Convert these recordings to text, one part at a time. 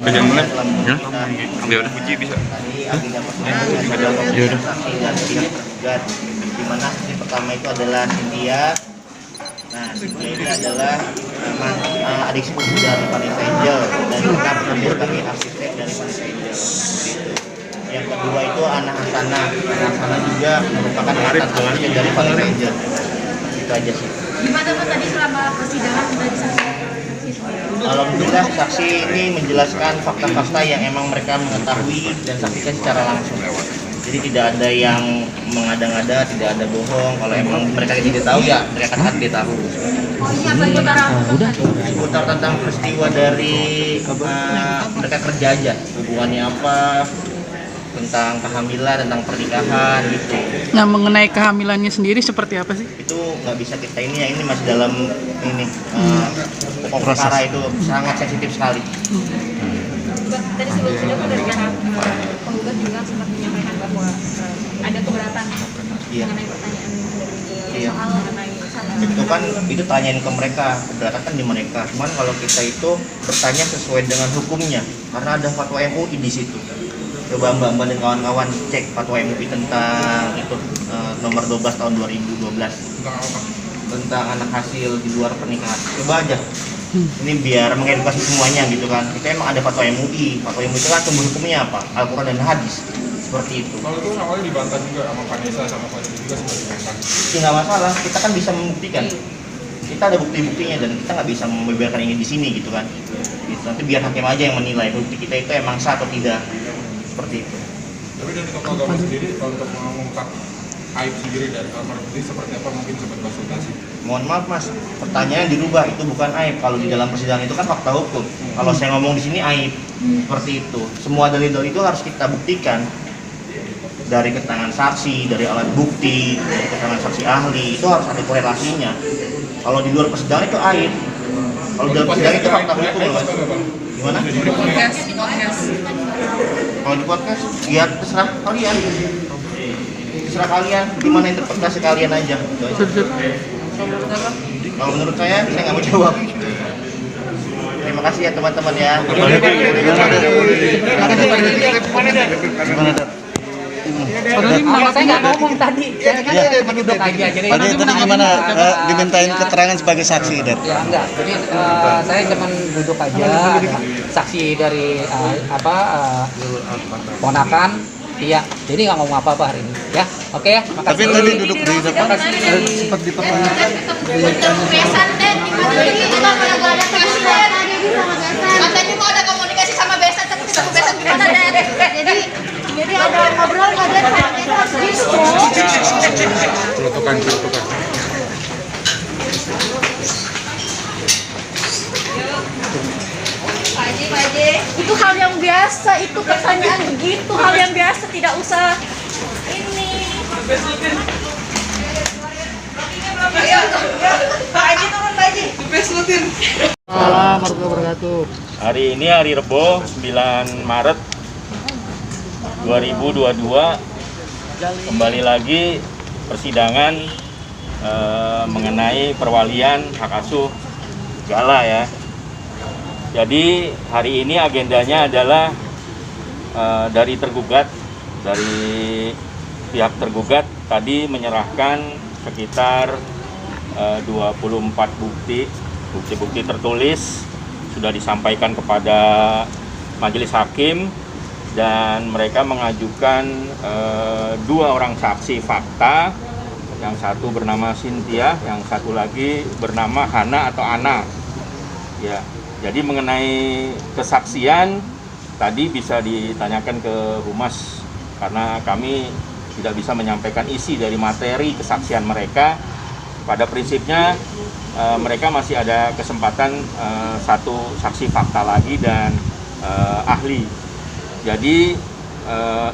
Jangan mulai. Ya? Ya udah. Uji bisa. Ya udah. Di mana saksi pertama itu adalah Cynthia. Nah, Cynthia ini adalah adik sepupu dari Vanessa Angel dan kita bekerja sebagai asisten dari Vanessa Angel. Yang kedua itu Ana Hasana. Ana Hasana juga merupakan mantan asisten dari Vanessa Angel. Itu aja sih. Gimana Pak tadi selama persidangan sudah disaksikan? Alhamdulillah saksi ini menjelaskan fakta-fakta yang emang mereka mengetahui dan saksikan secara langsung. Jadi tidak ada yang mengada-ngada, tidak ada bohong. Kalau emang mereka tidak tahu ya mereka katakan tidak tahu. Oh iya, Pak, Seputar tentang peristiwa dari mereka kerja aja, hubungannya apa, tentang kehamilan, tentang pernikahan gitu. Nah, mengenai kehamilannya sendiri seperti apa sih? Itu nggak bisa kita ini ya, ini masih dalam ini pokok perkara itu sangat sensitif sekali. Tadi sebelum-sebelumnya dari penggugat juga sempat menyampaikan bahwa ada keberatan mengenai pertanyaan dari soal mengenai Itu kan itu tanyain ke mereka, keberatan kan di mereka. Cuman kalau kita itu bertanya sesuai dengan hukumnya, karena ada fatwa MUI di situ. Coba Mbak dan kawan-kawan cek fatwa MUI tentang itu nomor 12 tahun 2012 tentang anak hasil di luar pernikahan. Coba aja. Ini biar mengedukasi semuanya gitu kan. Kita emang ada fatwa MUI. Fatwa MUI itu kan sumber hukumnya apa? Al-Quran dan hadis. Seperti itu. Kalau itu awalnya dibantah juga sama Vanessa sama Fadil juga sempat dibantah. Ya nggak masalah. Kita kan bisa membuktikan. Kita ada bukti-buktinya dan kita nggak bisa membeberkan ini di sini gitu kan. Gitu. Nanti biar hakim aja yang menilai bukti kita itu emang sah atau tidak. Seperti itu. Tapi dari tokoh agama sendiri untuk mengungkap aib sendiri dari kamar ini seperti apa mungkin sempat konsultasi? Mohon maaf mas, pertanyaan dirubah, itu bukan aib. Kalau di dalam persidangan itu kan fakta hukum. Kalau saya ngomong di sini aib, seperti itu. Semua dalil-dalil itu harus kita buktikan dari keterangan saksi, dari alat bukti, dari keterangan saksi ahli. Itu harus ada korelasinya. Kalau di luar persidangan itu aib. Kalau di dalam persidangan itu fakta hukum loh mas. Gimana? Kalau di podcast, ya terserah kalian. Terserah kalian, gimana interpretasi kalian aja. Kalau menurut saya nggak mau jawab. Terima kasih ya teman-teman ya. Saya nggak ngomong tadi. Saya kan duduk aja. Jadi tadi gimana dimintain keterangan sebagai saksi, Der? Ya enggak. Jadi saya cuma duduk aja. Saksi dari ponakan. Iya. Jadi nggak ngomong apa-apa hari ini. Ya, oke ya. Makasih. Tapi tadi duduk di depan sempat dipertanyakan. Katanya mau ada komunikasi sama Besan, tapi sama Besan gimana deh? Jadi ada ngobrol nggak ada sama kita harus diskusi. Celutukan. Pak Haji, itu hal yang biasa, itu pertanyaan begitu, hal yang biasa, tidak usah ini. Ayo, Pak Haji turun, Pak Haji. Assalamualaikum warahmatullahi wabarakatuh. Hari ini hari Rebo 9 Maret 2022 kembali lagi persidangan mengenai perwalian hak asuh Gala ya. Jadi hari ini agendanya adalah dari pihak tergugat tadi menyerahkan sekitar 24 bukti tertulis sudah disampaikan kepada majelis hakim dan mereka mengajukan 2 orang saksi fakta, yang satu bernama Cynthia, yang satu lagi bernama Hana atau Ana. Ya, jadi mengenai kesaksian tadi bisa ditanyakan ke Humas karena kami tidak bisa menyampaikan isi dari materi kesaksian mereka. Pada prinsipnya mereka masih ada kesempatan 1 saksi fakta lagi dan ahli. Jadi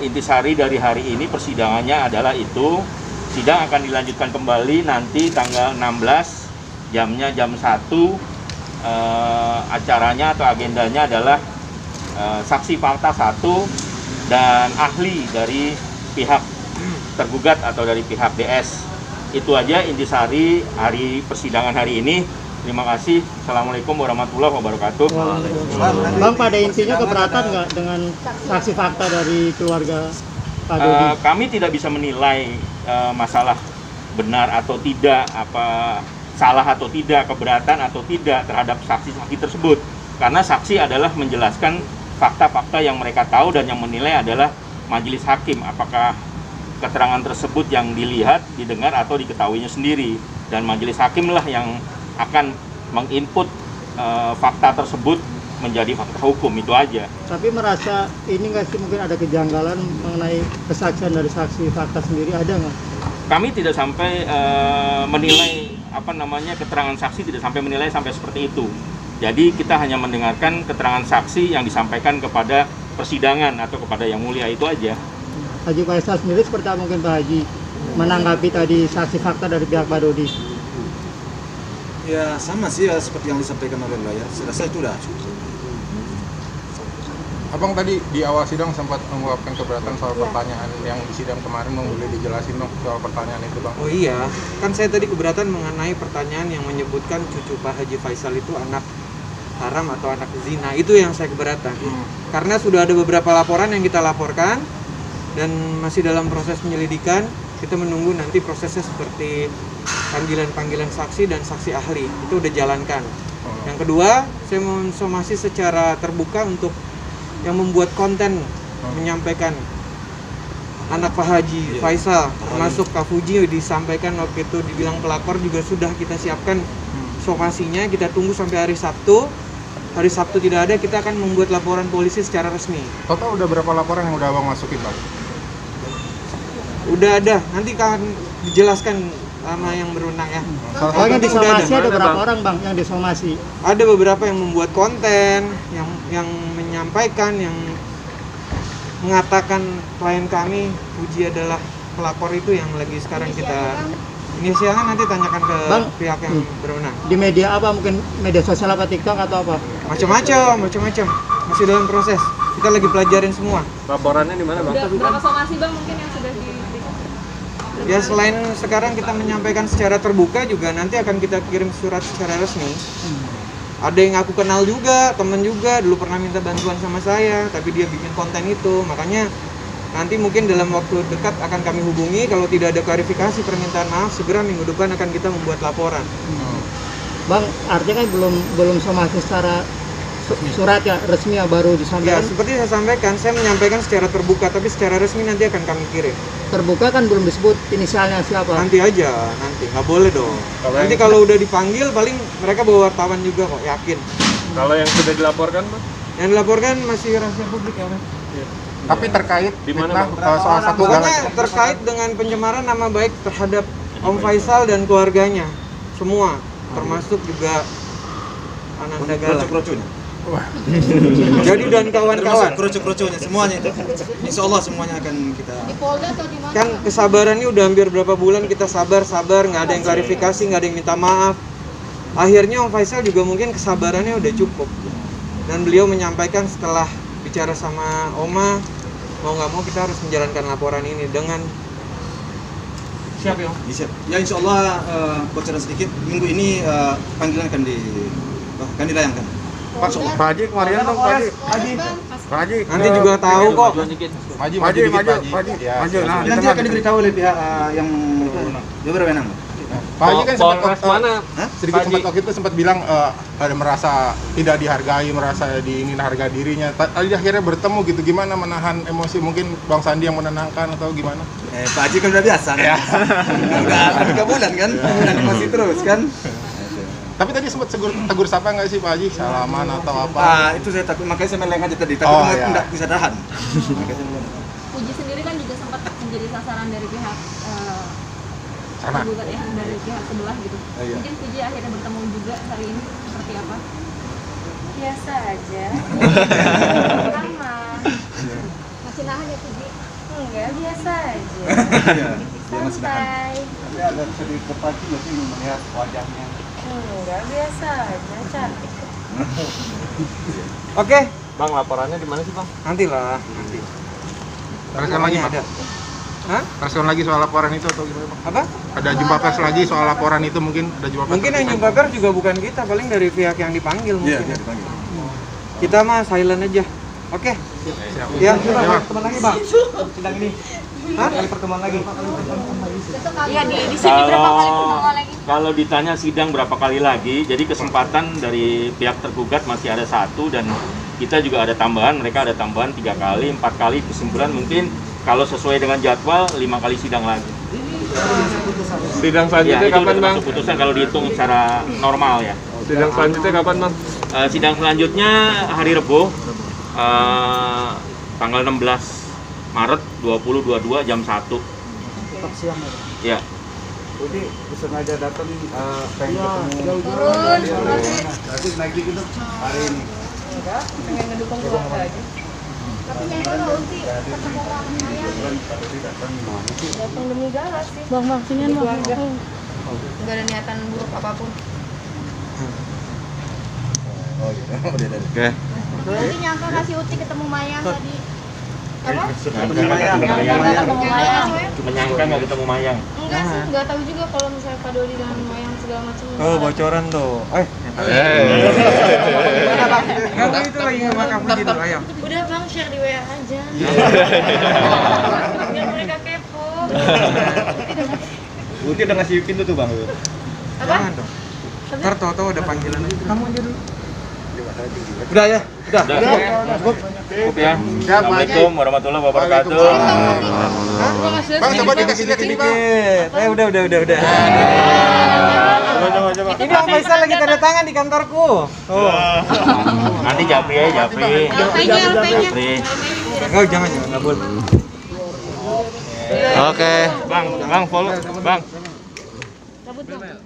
intisari dari hari ini persidangannya adalah itu. Sidang akan dilanjutkan kembali nanti tanggal 16, jamnya jam 1. Acaranya atau agendanya adalah saksi fakta 1 dan ahli dari pihak tergugat atau dari pihak DS. Itu aja intisari hari persidangan hari ini. Terima kasih. Assalamualaikum warahmatullahi wabarakatuh. Bang, pada intinya keberatan nggak dengan saksi fakta dari keluarga Pak Dodi? Kami tidak bisa menilai masalah benar atau tidak, apa salah atau tidak, keberatan atau tidak terhadap saksi-saksi tersebut. Karena saksi adalah menjelaskan fakta-fakta yang mereka tahu dan yang menilai adalah majelis hakim. Apakah keterangan tersebut yang dilihat, didengar atau diketahuinya sendiri. Dan majelis hakim lah yang akan menginput fakta tersebut menjadi fakta hukum, itu aja. Tapi merasa ini nggak sih mungkin ada kejanggalan mengenai kesaksian dari saksi fakta sendiri, ada nggak? Kami tidak sampai menilai keterangan saksi, tidak sampai menilai sampai seperti itu. Jadi kita hanya mendengarkan keterangan saksi yang disampaikan kepada persidangan atau kepada yang mulia, itu aja. Haji Faisal sendiri seperti apa mungkin Pak Haji menanggapi tadi saksi fakta dari pihak Pak Dodi? Ya sama sih ya, seperti yang disampaikan oleh Mbak ya. Saya rasa itu udah cukup. Abang tadi di awal sidang sempat mengungkapkan keberatan soal pertanyaan yang di sidang kemarin, boleh dijelasin dong soal pertanyaan itu, Bang? Oh iya, kan saya tadi keberatan mengenai pertanyaan yang menyebutkan cucu Pak Haji Faisal itu anak haram atau anak zina. Itu yang saya keberatan. Karena sudah ada beberapa laporan yang kita laporkan dan masih dalam proses penyelidikan. Kita menunggu nanti prosesnya seperti panggilan saksi dan saksi ahli. Itu udah jalankan. Yang kedua, saya mensomasi secara terbuka untuk yang membuat konten menyampaikan anak Pak Haji Faisal, termasuk Kak Fuji disampaikan waktu itu dibilang pelapor, juga sudah kita siapkan somasinya. Kita tunggu sampai hari Sabtu. Hari Sabtu tidak ada, kita akan membuat laporan polisi secara resmi. Total udah berapa laporan yang udah Abang masukin, Bang? Udah ada, nanti akan dijelaskan sama yang berwenang ya. Soalnya di somasi ada berapa orang Bang yang disomasi? Ada beberapa yang membuat konten, yang menyampaikan, yang mengatakan klien kami Fuji adalah pelapor, itu yang lagi sekarang kita inisialnya, nanti tanyakan ke pihak yang berwenang. Di media apa, mungkin media sosial apa, TikTok atau apa? Macam-macam, masih dalam proses. Kita lagi pelajarin semua. Laporannya di mana, Bang? Udah berapa somasi Bang mungkin yang sudah diberikan? Ya selain sekarang kita menyampaikan secara terbuka, juga nanti akan kita kirim surat secara resmi. Ada yang aku kenal juga, temen juga, dulu pernah minta bantuan sama saya, tapi dia bikin konten itu. Makanya nanti mungkin dalam waktu dekat akan kami hubungi. Kalau tidak ada klarifikasi, permintaan maaf, segera minggu depan akan kita membuat laporan. Bang, artinya kan belum somasi secara surat ya, resmi ya, baru disampaikan? Ya, seperti saya sampaikan, saya menyampaikan secara terbuka, tapi secara resmi nanti akan kami kirim. Terbuka kan belum disebut inisialnya siapa? Nanti aja, nggak boleh dong. Nanti kalau udah dipanggil, paling mereka bawa wartawan juga kok, yakin. Kalau yang sudah dilaporkan, Bang? Yang dilaporkan masih rahasia publik ya, Bang. Tapi terkait Di mana, Bang? soal satu Pokoknya terkait dengan pencemaran nama baik terhadap Om Faisal dan keluarganya, semua, termasuk juga Ananda Galang. Jadi dan kawan-kawan. Kerucu-kerucunya semuanya itu. Insya Allah semuanya akan kita. Di Polda atau di mana? Kan kesabarannya udah hampir berapa bulan kita sabar, nggak ada yang klarifikasi, nggak ada yang minta maaf. Akhirnya Om Faisal juga mungkin kesabarannya udah cukup. Dan beliau menyampaikan setelah bicara sama Oma, mau nggak mau kita harus menjalankan laporan ini dengan siap ya. Ya insya Allah bocoran sedikit, minggu ini panggilan akan dilayangkan. Pak Haji kemarin dong, Pak Haji. Nanti juga tahu kok. Maju. Nah, Nanti akan diberitahu oleh pihak yang berwenang. Pak Haji kan Polres mana? sedikit waktu itu sempat bilang ada merasa tidak dihargai, merasa diingin harga dirinya. Tadi akhirnya bertemu gitu, gimana menahan emosi? Mungkin Bang Sandi yang menenangkan atau gimana? Pak Haji kan udah biasa kan? Udah 3 bulan kan? Emosi terus kan? Tapi tadi sempat tegur sapa nggak sih Pak Haji? Salaman atau apa? Itu saya takut, makanya saya meleng aja tadi. Takut nggak bisa tahan. Fuji sendiri kan juga sempat menjadi sasaran dari pihak tergugat ya, dari pihak sebelah gitu. Mungkin Fuji akhirnya bertemu juga hari ini, seperti apa? Biasa aja. Sama. Masih nahan ya Fuji? Enggak, biasa aja. Santai. Tapi agak sedikit terpacu nggak sih melihat wajahnya? Enggak, biasa aja, cantik. Oke, Bang, laporannya di mana sih, Bang? nanti. Tekan lagi Pak. Ada. Hah? Respon lagi soal laporan itu atau gimana Bang? Apa? Ada jumpa pers lagi soal laporan itu mungkin ada jumpa pers. Mungkin yang jumpa pers juga bukan kita, paling dari pihak yang dipanggil mungkin. Iya, dipanggil. Kita mah silent aja. Oke. Siap. Ya, Ya, Bang. teman lagi, Bang. Sidang ini. Hah? Kali pertemuan lagi. Iya di sini berapa kali Kalau pertemuan lagi? kalau ditanya sidang berapa kali lagi, jadi kesempatan dari pihak tergugat masih ada 1 dan kita juga ada tambahan, mereka ada tambahan 3 kali, 4 kali, kesimpulan mungkin kalau sesuai dengan jadwal 5 kali sidang lagi. Sidang Ya, selanjutnya itu kapan udah Bang? termasuk putusan kalau dihitung secara normal ya. Sidang selanjutnya kapan Bang? Sidang selanjutnya hari Rebo, tanggal 16 Maret 2022 jam 1. Tetap siang ya. Ya. Budi sengaja datang pengen ketemu. Turun. Nanti naik dikit dong hari ini. Pengen ngedukung keluarga aja. Tapi nyai kalau Ulti ketemu orang saya datang demi galas sih. Bang, sini Bang. Gak ada niatan buruk apapun. Oh gitu. Udah dari. Oke. Ulti nyangka kasih Ulti ketemu Mayang tadi. Apa? Menyangka nggak ketemu Mayang. Enggak sih, nggak tahu juga kalau misalnya Kak Dodi dan Mayang segala macam. Oh, bocoran tuh. Kamu itu lagi nge-makan Puji tuh, ayo. Udah Bang, share di WA aja. Biar mereka kepo. Budi udah ngasih pintu tuh Bang. Apa? Jangan dong. Ntar tau-tau ada panggilan aja. Kamu aja dulu. Udah ya? Udah. Cukup ya. Assalamualaikum warahmatullahi wabarakatuh. Bang, coba dikasih lihat ini Bang. Udah. Coba. Ini Om Faisal lagi tanda tangan di kantorku. Oh. Nanti Japri ya, Japri. LP-nya. Oh, jangan, nggak boleh. Oke. Bang, follow. Bang. Cabut Bang.